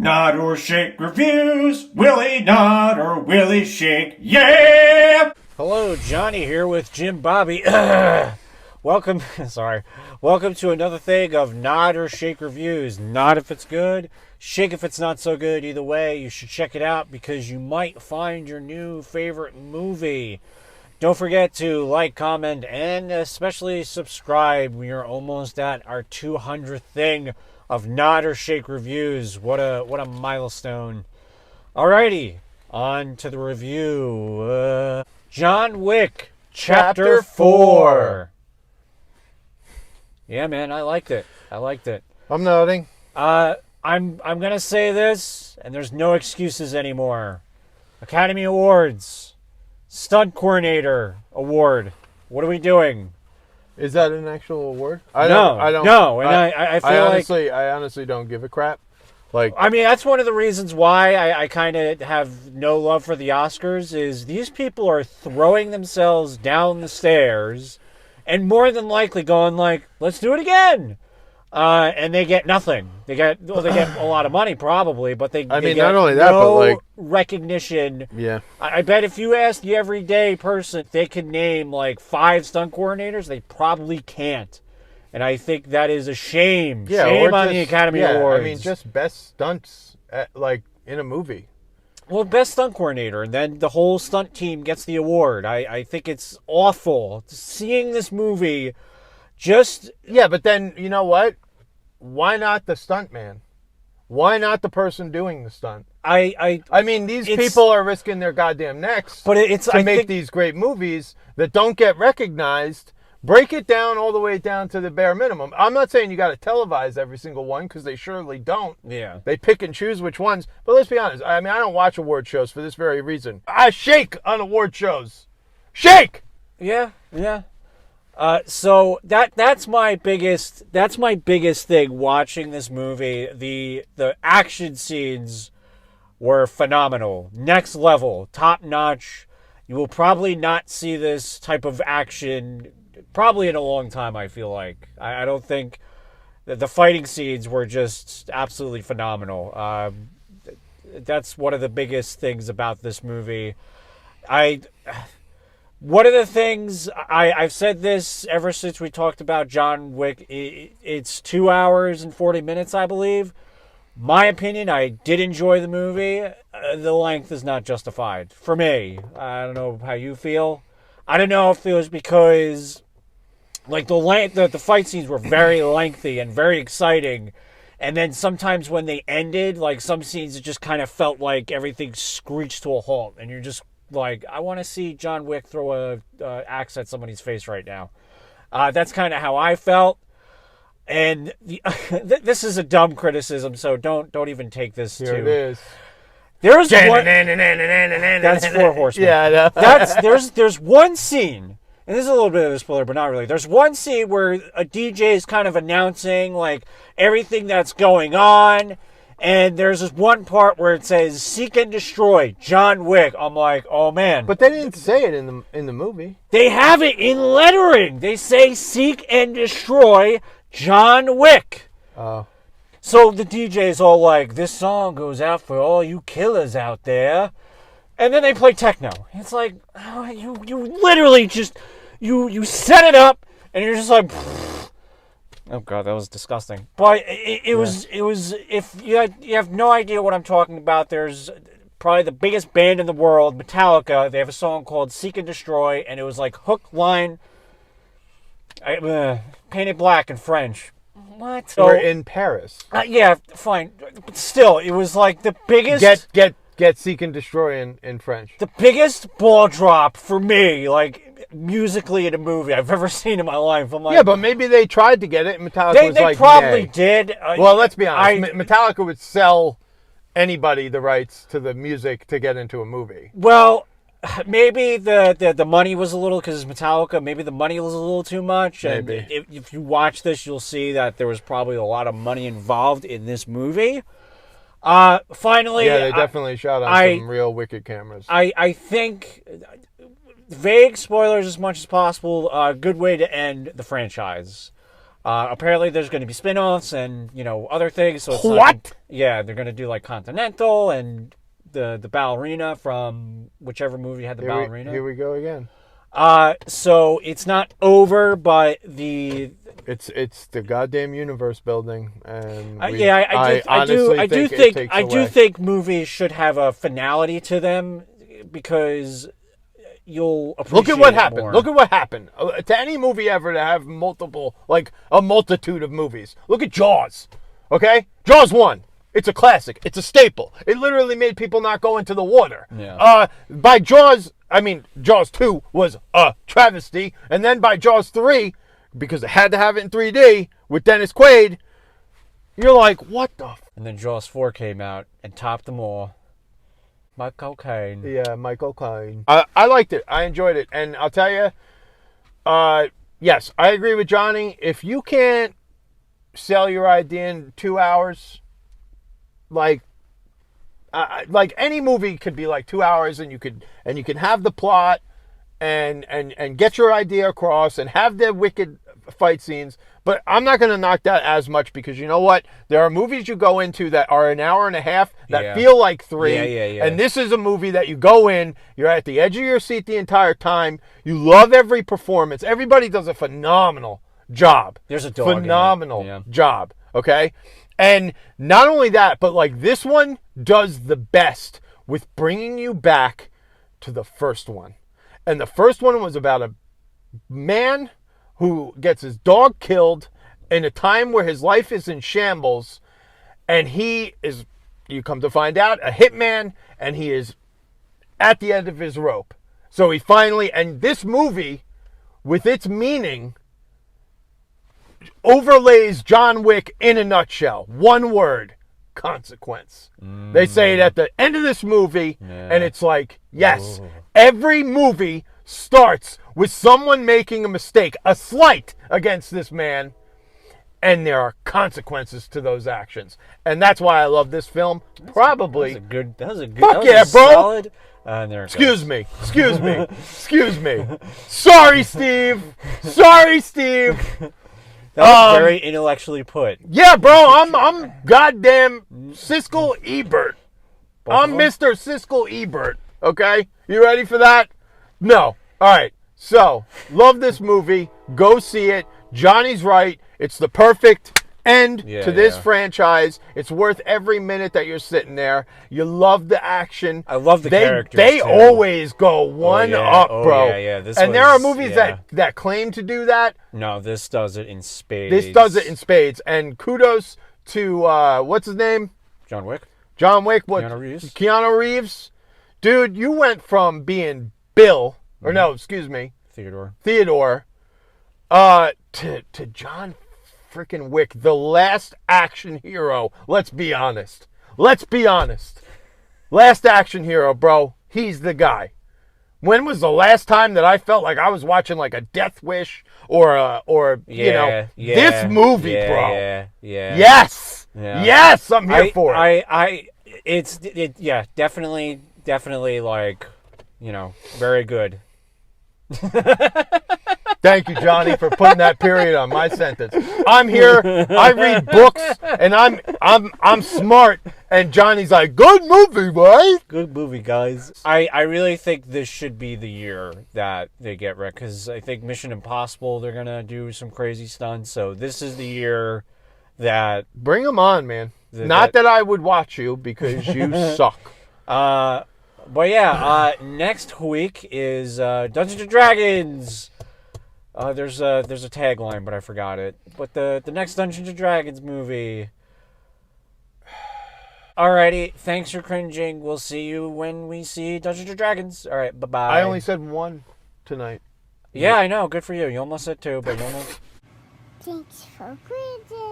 Nod or shake reviews. Willie nod or Willie shake. Yeah! Hello, Johnny here with Jim Bobby. Welcome to another thing of Nod or Shake reviews. Nod if it's good, shake if it's not so good. Either way, you should check it out because you might find your new favorite movie. Don't forget to like, comment, and especially subscribe. We are almost at our 200th thing of Nod or Shake reviews. What a milestone. Alrighty, on to the review. John Wick, Chapter 4. Yeah, man, I liked it. I'm nodding. I'm gonna say this, and there's no excuses anymore. Academy Awards, Stunt Coordinator Award. What are we doing? Is that an actual award? I don't. I feel I honestly don't give a crap. I mean, that's one of the reasons why I kind of have no love for the Oscars is these people are throwing themselves down the stairs and more than likely going like, let's do it again. And they get nothing. They get a lot of money probably, but they get not only that, no recognition. Yeah. I bet if you ask the everyday person if they can name like 5 stunt coordinators, they probably can't. And I think that is a shame. Yeah, shame on the Academy Awards. I mean, just best stunts in a movie. Well, best stunt coordinator, and then the whole stunt team gets the award. I think it's awful. Seeing this movie just... Yeah, but then, you know what? Why not the stunt man? Why not the person doing the stunt? I mean, these people are risking their goddamn necks to make these great movies that don't get recognized. Break it down all the way down to the bare minimum. I'm not saying you got to televise every single one because they surely don't. Yeah. They pick and choose which ones. But let's be honest. I mean, I don't watch award shows for this very reason. I shake on award shows. Shake! Yeah. So that's my biggest thing watching this movie. The action scenes were phenomenal. Next level. Top notch. You will probably not see this type of action probably in a long time, I feel like. I don't think the fighting scenes were just absolutely phenomenal. That's one of the biggest things about this movie. One of the things, I've said this ever since we talked about John Wick, it's 2 hours and 40 minutes, I believe. My opinion, I did enjoy the movie. The length is not justified for me. I don't know how you feel. I don't know if it was because the fight scenes were very lengthy and very exciting. And then sometimes when they ended, like some scenes, it just kind of felt like everything screeched to a halt. And you're just like, I want to see John Wick throw a axe at somebody's face right now. That's kind of how I felt. And this is a dumb criticism, so don't even take this Here it is. There's one. That's 4 Horsemen. Yeah, I know. There's one scene, and this is a little bit of a spoiler, but not really. There's one scene where a DJ is kind of announcing like everything that's going on, and there's this one part where it says "Seek and Destroy John Wick." I'm like, oh man! But they didn't say it in the movie. They have it in lettering. They say "Seek and Destroy John Wick." Oh. So the DJ's all like, this song goes out for all you killers out there. And then they play techno. It's like, oh, you literally just, you set it up, and you're just like, pfft. Oh God, that was disgusting. But it was, if you have no idea what I'm talking about, there's probably the biggest band in the world, Metallica. They have a song called Seek and Destroy, and it was like hook, line, painted black in French. What? We're in Paris. Yeah, fine. But still, it was like the biggest... Get Seek and Destroy in French. The biggest ball drop for me, like, musically in a movie I've ever seen in my life. I'm like... Yeah, but maybe they tried to get it, and Metallica was like, they probably did. Well, let's be honest. Metallica would sell anybody the rights to the music to get into a movie. Well... Maybe the money was a little, because it's Metallica, maybe the money was a little too much. Maybe. And if you watch this, you'll see that there was probably a lot of money involved in this movie. Finally... Yeah, they definitely shot on some real wicked cameras. I think... Vague spoilers as much as possible. Good way to end the franchise. Apparently, there's going to be spin-offs and other things. So it's what? Yeah, they're going to do like Continental and the ballerina from whichever movie had the ballerina. Here we go again. So it's not over, but it's the goddamn universe building, and I do think movies should have a finality to them because you'll appreciate Look at what happened. more. Look at what happened to any movie ever to have multiple, like a multitude of movies. Look at Jaws. Okay, Jaws 1. It's a classic. It's a staple. It literally made people not go into the water. Yeah. By Jaws, I mean Jaws 2 was a travesty, and then by Jaws 3, because it had to have it in 3D with Dennis Quaid, you're like, what the? And then Jaws 4 came out and topped them all. Michael Caine. Yeah, Michael Caine. I liked it. I enjoyed it. And I'll tell you, yes, I agree with Johnny. If you can't sell your idea in 2 hours, like any movie could be like 2 hours, and you can have the plot and get your idea across and have the wicked fight scenes. But I'm not going to knock that as much, because you know what? There are movies you go into that are an hour and a half that feel like 3. Yeah. And this is a movie that you go in, you're at the edge of your seat the entire time. You love every performance. Everybody does a phenomenal job. There's a dog phenomenal job. Okay? And not only that, but like this one does the best with bringing you back to the first one. And the first one was about a man who gets his dog killed in a time where his life is in shambles, and he is, you come to find out, a hitman, and he is at the end of his rope. So he finally, and this movie, with its meaning, overlays John Wick in a nutshell. One word: consequence. They say it at the end of this movie, and it's like, yes, every movie starts with someone making a mistake, a slight against this man, and there are consequences to those actions. And that's why I love this film. Probably. That was a good. Fuck yeah, bro. Solid, there it Excuse goes. me. Excuse me. Sorry, Steve. That was very intellectually put. Yeah, bro. I'm goddamn Siskel Ebert. I'm Mr. Siskel Ebert. Okay? You ready for that? No. All right. So, love this movie. Go see it. Johnny's right. It's the perfect end to this franchise. It's worth every minute that you're sitting there. You love the action. I love the characters, They too. always go one up, bro. Yeah. There are movies that claim to do that. No, this does it in spades. And kudos to, what's his name? John Wick. What? Keanu Reeves. Keanu Reeves. Dude, you went from being Bill, or no, excuse me, Theodore, to John freaking Wick, the last action hero. Let's be honest. Last action hero, bro. He's the guy. When was the last time that I felt like I was watching like a Death Wish or this movie, bro? Yeah. Yes, I'm here for it. Definitely like, very good. Thank you, Johnny, for putting that period on my sentence. I'm here. I read books, and I'm smart. And Johnny's like, good movie, right? Good movie, guys. I really think this should be the year that they get wrecked, because I think Mission Impossible, they're gonna do some crazy stunts. So this is the year that bring them on, man. Not that I would watch you, because you suck. But yeah, next week is Dungeons and Dragons. There's a tagline, but I forgot it. But the next Dungeons and Dragons movie. Alrighty, thanks for cringing. We'll see you when we see Dungeons and Dragons. All right, bye-bye. I only said one tonight. Yeah, I know. Good for you. You almost said two, but you almost... Thanks for cringing.